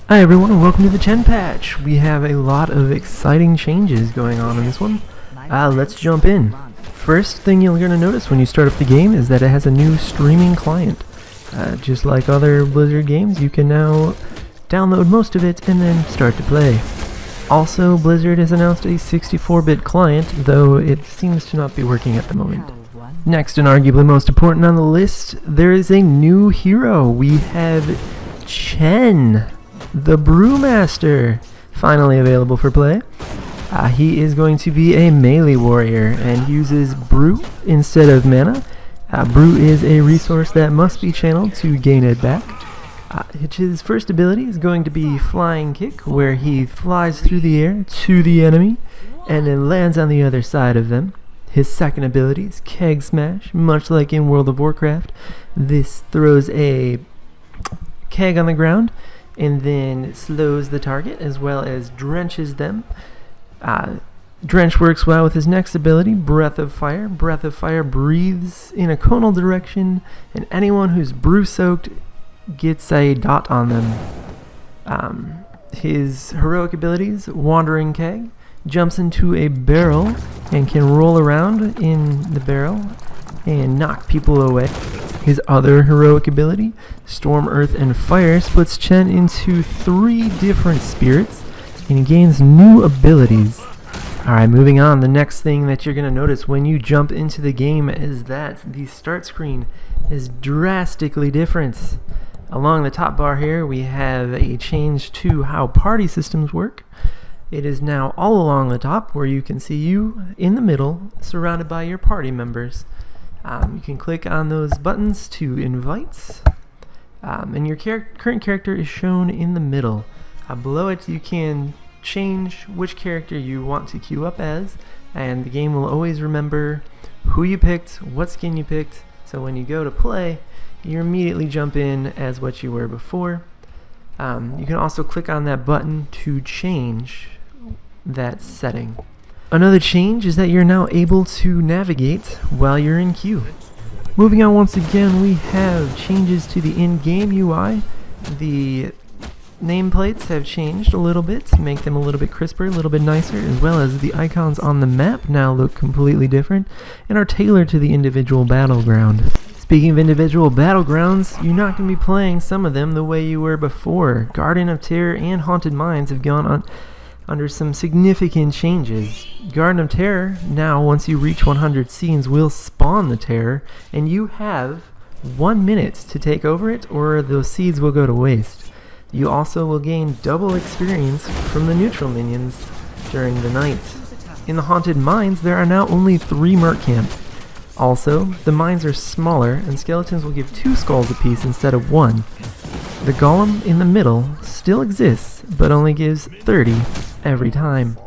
Hi everyone and welcome to the Chen patch. We have a lot of exciting changes going on in this one. Let's jump in. First thing you're going to notice when you start up the game is that it has a new streaming client. Just like other Blizzard games, you can now download most of it and then start to play. Also, Blizzard has announced a 64-bit client, though it seems to not be working at the moment. Next, and arguably most important on the list, there is a new hero. We have Chen, the Brewmaster, finally available for play. He is going to be a melee warrior and uses brew instead of mana. Brew is a resource that must be channeled to gain it back. His first ability is going to be Flying Kick, where he flies through the air to the enemy and then lands on the other side of them. His second ability is Keg Smash, much like in World of Warcraft. This throws a keg on the ground and then slows the target as well as drenches them. Drench works well with his next ability, Breath of Fire. Breath of Fire breathes in a conal direction, and anyone who's brew-soaked gets a dot on them. His heroic abilities, Wandering Keg, jumps into a barrel and can roll around in the barrel and knock people away. His other heroic ability, Storm, Earth, and Fire, splits Chen into 3 different spirits and he gains new abilities. Alright, moving on. The next thing that you're going to notice when you jump into the game is that the start screen is drastically different. Along the top bar here, we have a change to how party systems work. It is now all along the top where you can see you in the middle, surrounded by your party members. You can click on those buttons to invite, and your current character is shown in the middle. Below it, you can change which character you want to queue up as, and the game will always remember who you picked, what skin you picked, so when you go to play, you immediately jump in as what you were before. You can also click on that button to change that setting. Another change is that you're now able to navigate while you're in queue. Moving on, once again, we have changes to the in-game UI. The nameplates have changed a little bit to make them a little bit crisper, a little bit nicer, as well as the icons on the map now look completely different and are tailored to the individual battleground. Speaking of individual battlegrounds, you're not going to be playing some of them the way you were before. Garden of Terror and Haunted Mines have gone on under some significant changes. Garden of Terror, now once you reach 100 scenes, will spawn the terror, and you have 1 minute to take over it or those seeds will go to waste. You also will gain double experience from the neutral minions during the night. In the Haunted Mines, there are now only 3 merc camps. Also, the mines are smaller and skeletons will give 2 skulls apiece instead of 1. The golem in the middle still exists, but only gives 30 every time.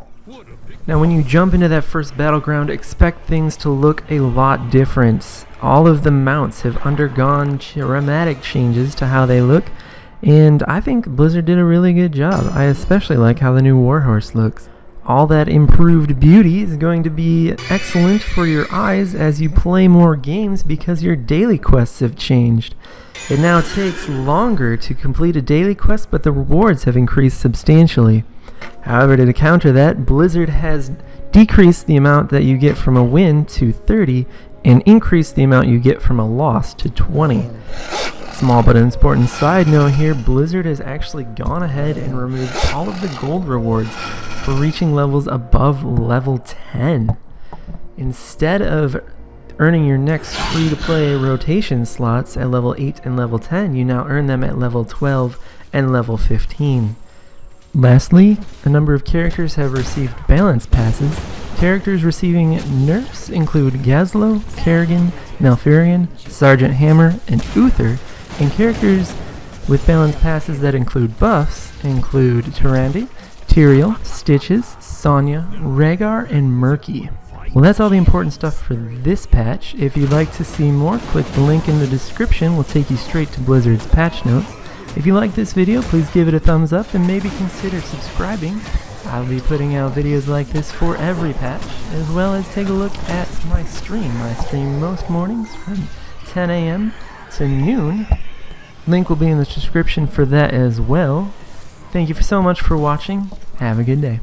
Now when you jump into that first battleground, expect things to look a lot different. All of the mounts have undergone dramatic changes to how they look, and I think Blizzard did a really good job. I especially like how the new Warhorse looks. All that improved beauty is going to be excellent for your eyes as you play more games because your daily quests have changed. It now takes longer to complete a daily quest, but the rewards have increased substantially. However, to counter that, Blizzard has decreased the amount that you get from a win to 30 and increased the amount you get from a loss to 20. Small but important side note here, Blizzard has actually gone ahead and removed all of the gold rewards for reaching levels above level 10. Instead of earning your next free-to-play rotation slots at level 8 and level 10, you now earn them at level 12 and level 15. Lastly, a number of characters have received balance passes. Characters receiving nerfs include Gazlo, Kerrigan, Malfurion, Sergeant Hammer, and Uther, and characters with balance passes that include buffs include Tyrande, Tyrael, Stitches, Sonya, Rhaegar, and Murky. Well, that's all the important stuff for this patch. If you'd like to see more, click the link in the description. We'll take you straight to Blizzard's patch notes. If you like this video, please give it a thumbs up and maybe consider subscribing. I'll be putting out videos like this for every patch, as well as take a look at my stream. I stream most mornings from 10 a.m. to noon. Link will be in the description for that as well. Thank you so much for watching. Have a good day.